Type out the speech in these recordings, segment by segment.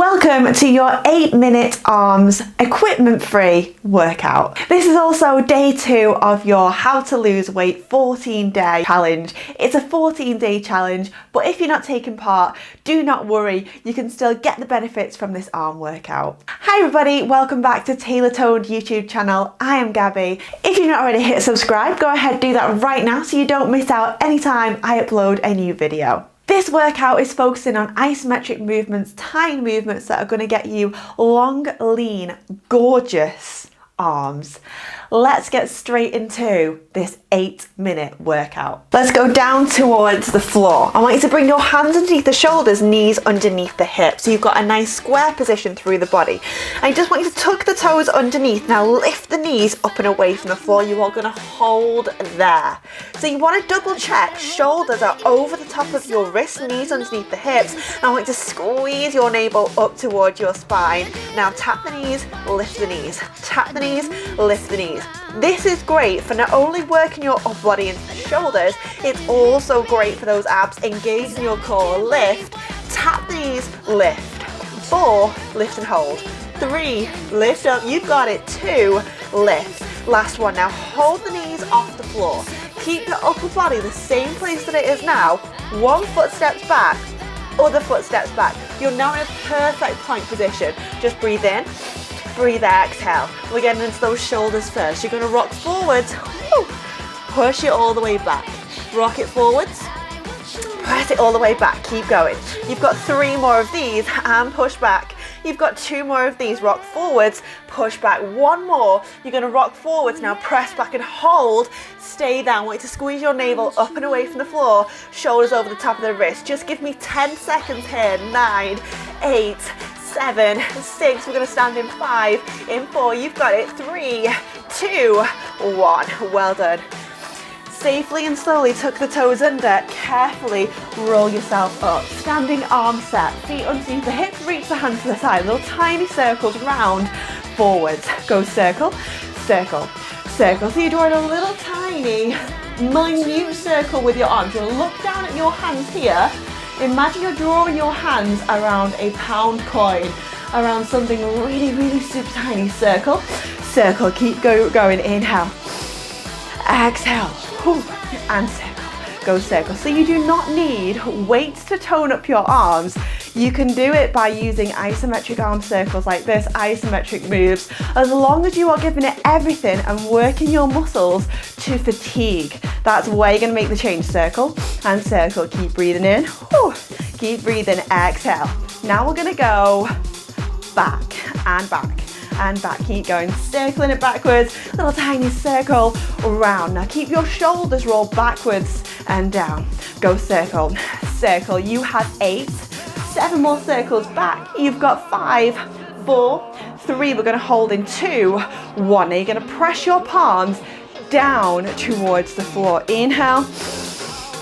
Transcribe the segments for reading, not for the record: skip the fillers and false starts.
Welcome to your 8-minute arms equipment-free workout. This is also day 2 of your How to Lose Weight 14-day challenge. It's a 14-day challenge, but if you're not taking part, do not worry, you can still get the benefits from this arm workout. Hi everybody, welcome back to TaylorToned YouTube channel. I am Gabby. If you've not already hit subscribe, go ahead, do that right now so you don't miss out anytime I upload a new video. This workout is focusing on isometric movements, tiny movements that are going to get you long, lean, gorgeous arms. Let's get straight into this 8-minute workout. Let's go down towards the floor. I want you to bring your hands underneath the shoulders, knees underneath the hips. So you've got a nice square position through the body. I just want you to tuck the toes underneath. Now lift the knees up and away from the floor. You are going to hold there. So you want to double check. Shoulders are over the top of your wrists, knees underneath the hips. And I want you to squeeze your navel up towards your spine. Now tap the knees, lift the knees. Tap the knees, lift the knees. This is great for not only working your upper body and shoulders, it's also great for those abs. Engage in your core. Lift, tap the knees, lift. 4, lift and hold. 3, lift up, you've got it. 2, lift. Last one, now hold the knees off the floor. Keep the upper body the same place that it is now. 1 foot steps back, other foot steps back. You're now in a perfect plank position. Just breathe in. Breathe out, exhale. We're getting into those shoulders first. You're going to rock forwards. Woo. Push it all the way back. Rock it forwards. Press it all the way back. Keep going. You've got 3 more of these and push back. You've got 2 more of these. Rock forwards, push back. 1 more. You're going to rock forwards. Now press back and hold. Stay down. Want you to squeeze your navel up and away from the floor. Shoulders over the top of the wrist. Just give me 10 seconds here. 9, 8, 7, 6, we're going to stand in 5, in 4, you've got it, 3, 2, 1, well done. Safely and slowly tuck the toes under, carefully roll yourself up. Standing arm set, feet underneath the hips, reach the hands to the side, little tiny circles round, forwards. Go circle, circle, circle. So you're drawing a little tiny, minute circle with your arms. You'll look down at your hands here. Imagine you're drawing your hands around a pound coin, around something really super tiny. Circle, circle, keep going, inhale, exhale, and circle, go circle. So you do not need weights to tone up your arms. You can do it by using isometric arm circles like this, isometric moves, as long as you are giving it everything and working your muscles to fatigue. That's where you're going to make the change. Circle and circle. Keep breathing in. Whew. Keep breathing. Exhale. Now we're going to go back and back and back. Keep going. Circling it backwards. Little tiny circle around. Now keep your shoulders rolled backwards and down. Go circle. Circle. You have 8. 7 more circles back. You've got 5, 4, 3. We're going to hold in 2, 1. Now you're going to press your palms down towards the floor. Inhale,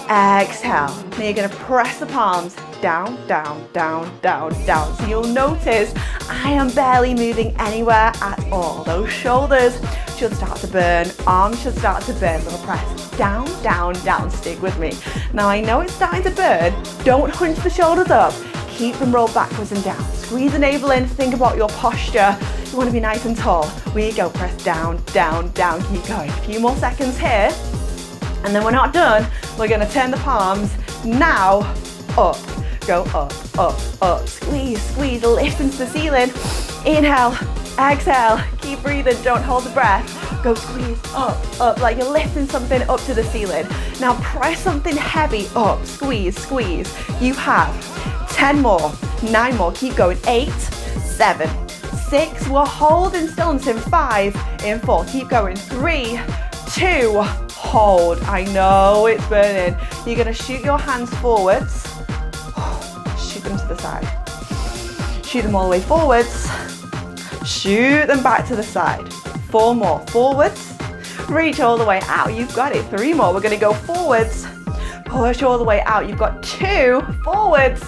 exhale. Now you're going to press the palms down, down, down, down, down. So you'll notice I am barely moving anywhere at all. Those shoulders should start to burn, arms should start to burn. Little press down, down, down. Stick with me. Now I know it's starting to burn. Don't hunch the shoulders up. Keep them rolled backwards and down. Squeeze the navel in. Think about your posture. You want to be nice and tall. We go. Press down, down, down. Keep going. A few more seconds here. And then we're not done. We're going to turn the palms now up. Go up, up, up. Squeeze, squeeze. Lift into the ceiling. Inhale, exhale. Keep breathing. Don't hold the breath. Go squeeze up, up, like you're lifting something up to the ceiling. Now press something heavy up. Squeeze, squeeze. You have 10 more, 9 more, keep going. 8, 7, 6, we're holding stillness in 5, in 4, keep going. 3, 2, hold. I know it's burning. You're gonna shoot your hands forwards, shoot them to the side. Shoot them all the way forwards, shoot them back to the side. 4 more, forwards, reach all the way out. You've got it. 3 more, we're gonna go forwards. Push all the way out. You've got 2 forwards.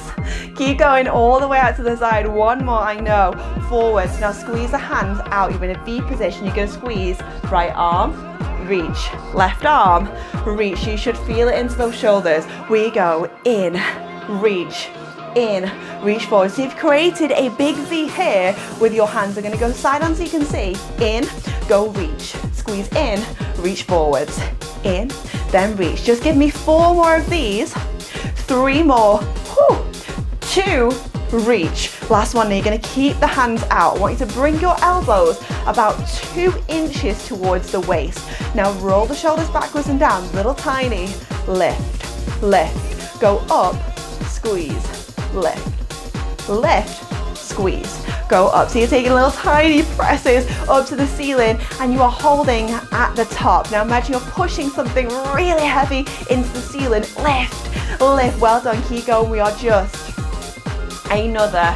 Keep going all the way out to the side. 1 more, I know. Forwards. Now squeeze the hands out. You're in a V position. You're going to squeeze right arm, reach. Left arm, reach. You should feel it into those shoulders. We go in, reach, in, reach forward. So you've created a big V here with your hands. They're gonna go side on so you can see. In, go reach, squeeze in, reach forwards, in, then reach. Just give me 4 more of these, 3 more, 2, reach. Last one, now you're gonna keep the hands out. I want you to bring your elbows about 2 inches towards the waist. Now roll the shoulders backwards and down, little tiny, lift, lift, go up, squeeze, lift, lift, squeeze, go up. So you're taking little tiny presses up to the ceiling and you are holding at the top. Now imagine you're pushing something really heavy into the ceiling, lift, lift, well done, keep going. We are just another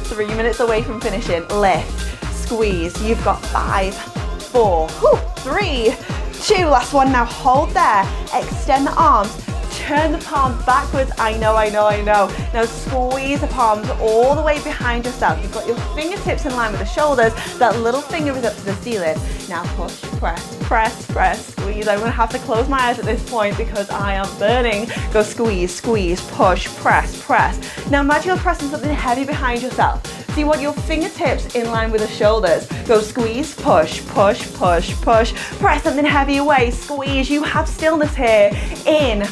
3 minutes away from finishing. Lift, squeeze, you've got 5, 4, 3, 2, last one. Now hold there, extend the arms, turn the palms backwards. I know. Now squeeze the palms all the way behind yourself. You've got your fingertips in line with the shoulders. That little finger is up to the ceiling. Now push, press, press, press, squeeze. I'm gonna have to close my eyes at this point because I am burning. Go squeeze, squeeze, push, press, press. Now imagine you're pressing something heavy behind yourself. So you want your fingertips in line with the shoulders. Go squeeze, push, push, push, push. Press something heavy away, squeeze. You have stillness here. In,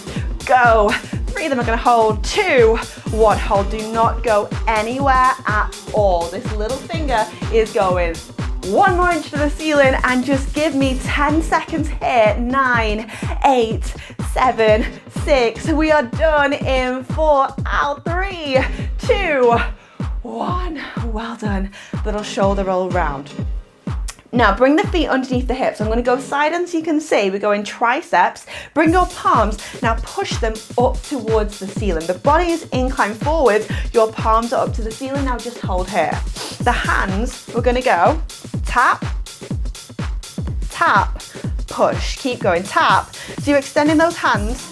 go. 3 of them are gonna hold. 2, 1, hold. Do not go anywhere at all. This little finger is going 1 more inch to the ceiling and just give me 10 seconds here. 9, 8, 7, 6. We are done in 4, out 3, 2, 1. Well done. Little shoulder roll round. Now bring the feet underneath the hips. I'm going to go side on so you can see. We're going triceps. Bring your palms. Now push them up towards the ceiling. The body is inclined forwards. Your palms are up to the ceiling. Now just hold here. The hands, we're going to go tap, tap, push. Keep going, tap. So you're extending those hands.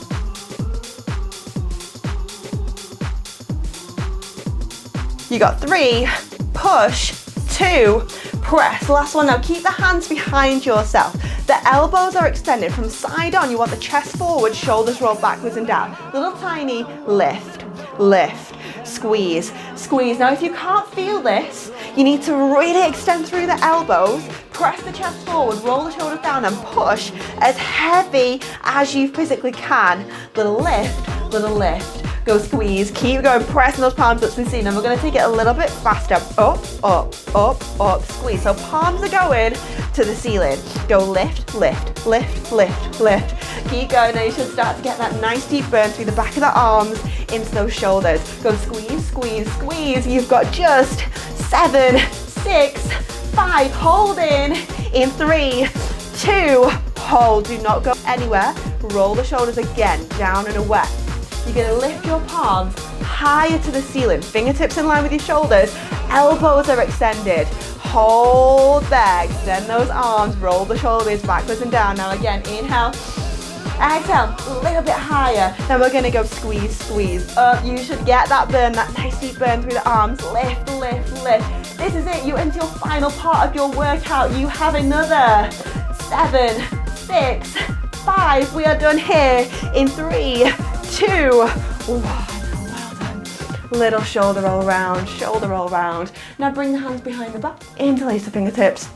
You got 3, push, 2, press. Last one. Now keep the hands behind yourself. The elbows are extended from side on. You want the chest forward, shoulders roll backwards and down. Little tiny lift, lift, squeeze, squeeze. Now if you can't feel this, you need to really extend through the elbows, press the chest forward, roll the shoulders down and push as heavy as you physically can. Little lift, little lift. Go squeeze, keep going, pressing those palms up to the ceiling. And we're gonna take it a little bit faster. Up, up, up, up, squeeze. So palms are going to the ceiling. Go lift, lift, lift, lift, lift. Keep going. Now you should start to get that nice deep burn through the back of the arms into those shoulders. Go squeeze, squeeze, squeeze. You've got just 7, 6, 5. Hold in 3, 2, hold. Do not go anywhere. Roll the shoulders again, down and away. You're gonna lift your palms higher to the ceiling, fingertips in line with your shoulders, elbows are extended. Hold there, extend those arms, roll the shoulders backwards and down. Now again, inhale, exhale, a little bit higher. Then we're gonna go squeeze, squeeze up. You should get that burn, that nice deep burn through the arms. Lift, lift, lift. This is it, you're into your final part of your workout. You have another 7, 6, 5. We are done here in 3, 2, 1. Well done. Little shoulder roll round, shoulder roll round. Now bring the hands behind the back, interlace the fingertips.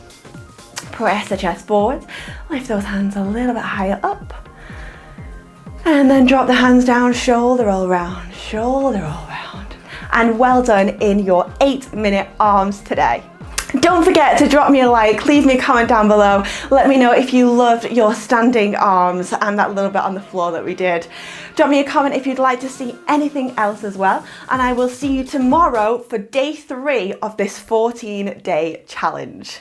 Press the chest forward. Lift those hands a little bit higher up. And then drop the hands down, shoulder roll round, shoulder roll round. And well done in your 8-minute arms today. Don't forget to drop me a like, leave me a comment down below. Let me know if you loved your standing arms and that little bit on the floor that we did. Drop me a comment if you'd like to see anything else as well. And I will see you tomorrow for day 3 of this 14-day challenge.